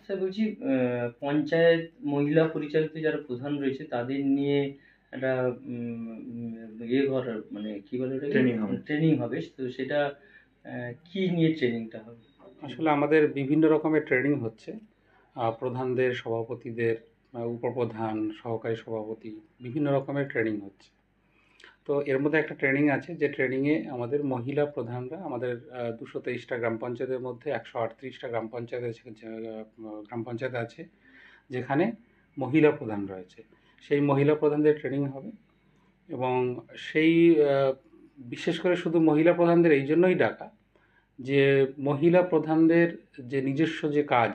Sir বলছি, পঞ্চায়েত মহিলা পরিচালিত যারা প্রধান রয়েছে তাদের নিয়ে একটা ইয়ে করার মানে কি বলে ট্রেনিং হবে, তো সেটা কি নিয়ে ট্রেনিংটা হবে? আসলে আমাদের বিভিন্ন রকমের ট্রেনিং হচ্ছে, প্রধানদের, সভাপতিদের, উপপ্রধান, সহকারী সভাপতি, বিভিন্ন রকমের ট্রেনিং হচ্ছে। তো এর মধ্যে একটা ট্রেনিং আছে যে ট্রেনিংয়ে আমাদের মহিলা প্রধানরা, আমাদের 223টা গ্রাম পঞ্চায়েতের মধ্যে 138টা গ্রাম পঞ্চায়েত আছে যেখানে মহিলা প্রধান রয়েছে। সেই মহিলা প্রধানদের ট্রেনিং হবে এবং সেই বিশেষ করে শুধু মহিলা প্রধানদের এই জন্যই ডাকা যে মহিলা প্রধানদের যে নিজস্ব যে কাজ,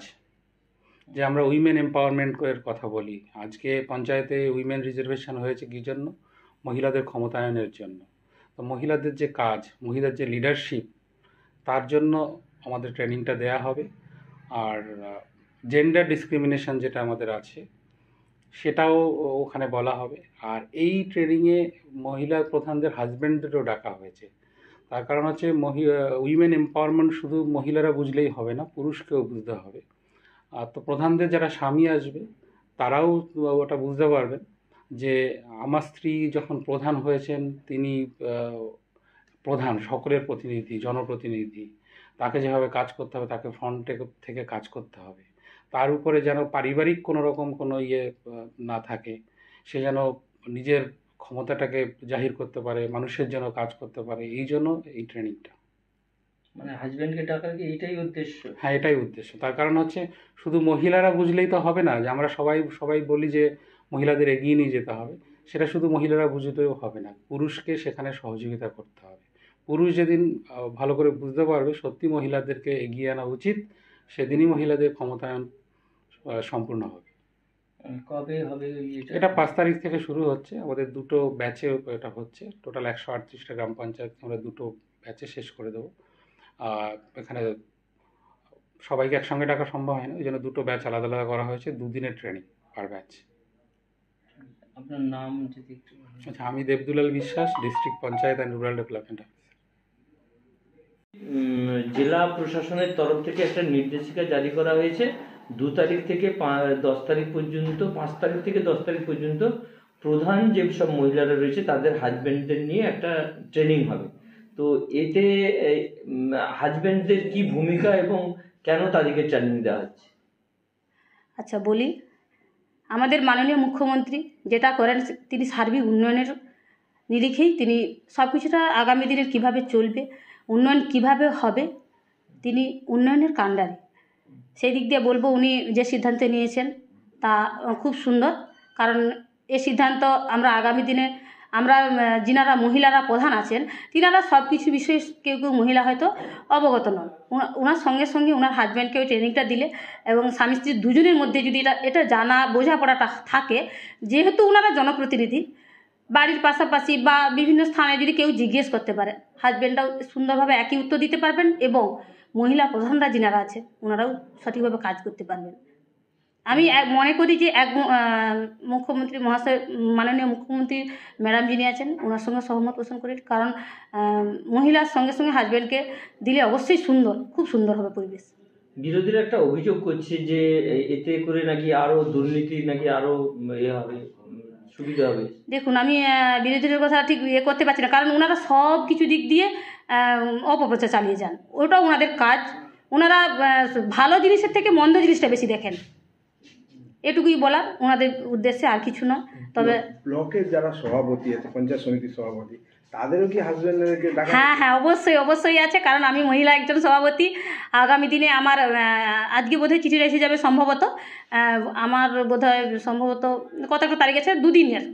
যে আমরা উইমেন এম্পাওয়ারমেন্টের কথা বলি, আজকে পঞ্চায়েতে উইমেন রিজার্ভেশন হয়েছে কী জন্য? মহিলাদের ক্ষমতায়নের জন্য। তো মহিলাদের যে কাজ, মহিলার যে লিডারশিপ, তার জন্য আমাদের ট্রেনিংটা দেয়া হবে। আর জেন্ডার ডিসক্রিমিনেশন যেটা আমাদের আছে সেটাও ওখানে বলা হবে। আর এই ট্রেনিংয়ে মহিলা প্রধানদের হাজব্যান্ডদেরও ডাকা হয়েছে। তার কারণ হচ্ছে উইমেন এম্পাওয়ারমেন্ট শুধু মহিলারা বুঝলেই হবে না, পুরুষকেও বুঝতে হবে। আর তো প্রধানদের যারা স্বামী আসবে তারাও ওটা বুঝতে পারবেন যে আমার স্ত্রী যখন প্রধান হয়েছেন, তিনি প্রধান, সকলের প্রতিনিধি, জনপ্রতিনিধি, তাকে যেভাবে কাজ করতে হবে, তাকে ফ্রন্ট থেকে কাজ করতে হবে। তার উপরে যেন পারিবারিক কোনো রকম কোনো ইয়ে না থাকে, সে যেন নিজের ক্ষমতাটাকে জাহির করতে পারে, মানুষের জন্য কাজ করতে পারে, এই জন্য এই ট্রেনিংটা। মানে হাজব্যান্ডকে ডাকার কি এইটাই উদ্দেশ্য? হ্যাঁ, এটাই উদ্দেশ্য। তার কারণ হচ্ছে শুধু মহিলারা বুঝলেই তো হবে না, যে আমরা সবাই বলি যে মহিলাদের এগিয়ে নিয়ে যেতে হবে, সেটা শুধু মহিলারা বুঝতেও হবে না, পুরুষকে সেখানে সহযোগিতা করতে হবে। পুরুষ যেদিন ভালো করে বুঝতে পারবে সত্যি মহিলাদেরকে এগিয়ে আনা উচিত, সেদিনই মহিলাদের ক্ষমতায়ন সম্পূর্ণ হবে। কবে হবে এটা? 5 তারিখ থেকে শুরু হচ্ছে, আমাদের 2টো ব্যাচে এটা হচ্ছে। টোটাল 138টা গ্রাম পঞ্চায়েত আমরা 2টো ব্যাচে শেষ করে দেবো। এখানে সবাইকে একসঙ্গে ডাকা সম্ভব হয় না, ওই জন্য 2টো ব্যাচ আলাদা আলাদা করা হয়েছে, 2 দিনের ট্রেনিং পার ব্যাচ। আপনার নাম যদি একটু? আচ্ছা, আমি দেবদুলাল বিশ্বাস, district panchayat and rural development officer. জেলা প্রশাসনের তরফ থেকে একটা নির্দেশিকা জারি করা হয়েছে 2 তারিখ থেকে 10 তারিখ পর্যন্ত, 5 তারিখ থেকে 10 তারিখ পর্যন্ত প্রধান যেসব মহিলারা রয়েছে তাদের হাজব্যান্ডদের নিয়ে একটা ট্রেনিং হবে। তো এতে হাজব্যান্ডদের কি ভূমিকা এবং কেন তাদেরকে ট্রেনিং দেওয়া হচ্ছে? আচ্ছা বলি, আমাদের মাননীয় মুখ্যমন্ত্রী যেটা করেন, তিনি সার্বিক উন্নয়নের নিরিখেই তিনি সব কিছুটা আগামী দিনের কীভাবে চলবে, উন্নয়ন কিভাবে হবে, তিনি উন্নয়নের কাণ্ডারি। সেই দিক দিয়ে বলবো উনি যে সিদ্ধান্ত নিয়েছেন তা খুব সুন্দর। কারণ এই সিদ্ধান্ত আমরা আগামী দিনে আমরা যিনারা মহিলারা প্রধান আছেন তিনারা সব কিছু বিষয়ে কেউ মহিলা হয়তো অবগত নন, ওনার সঙ্গে সঙ্গে ওনার হাজব্যান্ডকে ওই ট্রেনিংটা দিলে এবং স্বামী স্ত্রী দুজনের মধ্যে যদি এটা জানা বোঝাপড়াটা থাকে, যেহেতু ওনারা জনপ্রতিনিধি, বাড়ির পাশাপাশি বা বিভিন্ন স্থানে যদি কেউ জিজ্ঞেস করতে পারে, হাজব্যান্ডরাও সুন্দরভাবে একই উত্তর দিতে পারবেন এবং মহিলা প্রধানরা যিনারা আছে ওনারাও সঠিকভাবে কাজ করতে পারবেন। আমি মনে করি যে মুখ্যমন্ত্রী মহাশয়, মাননীয় মুখ্যমন্ত্রী ম্যাডাম যিনি আছেন ওনার সঙ্গে সহমত পোষণ করি। কারণ মহিলার সঙ্গে সঙ্গে হাজব্যান্ডকে দিলে অবশ্যই খুব সুন্দর হবে পরিবেশ। বিরোধীরা একটা অভিযোগ করছে যে এতে করে নাকি আরো দুর্নীতি, নাকি আরো হবে, সুবিধা হবে। দেখুন, আমি বিরোধীদের কথা ঠিক করতে পারছি না, কারণ ওনারা সব কিছু দিক দিয়ে অপপ্রচার চালিয়ে যান, ওটাও ওনাদের কাজ। ওনারা ভালো জিনিসের থেকে মন্দ জিনিসটা বেশি দেখেন, এটুকুই বলার ওনাদের উদ্দেশ্যে, আর কিছু না। তবে ব্লকের যারা সভাপতি আছে, পঞ্চায়েত সমিতির সভাপতি, তাদেরও কি হাজব্যান্ডদেরকে ডাকা? হ্যাঁ, অবশ্যই আছে। কারণ আমি মহিলা একজন সভাপতি। আগামী দিনে আমার আজকে বোধহয় চিঠিটা এসে যাবে সম্ভবত, আমার বোধহয় সম্ভবত কত একটা তারিখ আছে, 2 দিনের।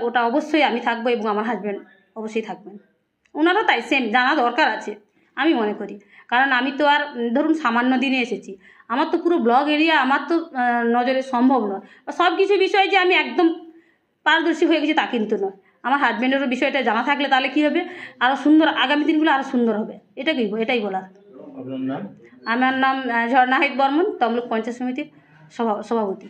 ওটা অবশ্যই আমি থাকবো এবং আমার হাজব্যান্ড অবশ্যই থাকবেন। ওনারও তাই সেম জানা দরকার আছে আমি মনে করি। কারণ আমি তো আর ধরুন সামান্য দিনে এসেছি, আমার তো পুরো ব্লক এরিয়া আমার তো নজরে সম্ভব নয়। সব কিছু বিষয়ে যে আমি একদম পারদর্শী হয়ে গেছি তা কিন্তু নয়। আমার হাজব্যান্ডেরও বিষয়টা জানা থাকলে তাহলে কী হবে, আরও সুন্দর, আগামী দিনগুলো আরও সুন্দর হবে। এটাই বলার। আপনার নাম? আমার নাম ঝর্ণাহিত বর্মন, তমলুক পঞ্চায়েত সমিতির সভাপতি।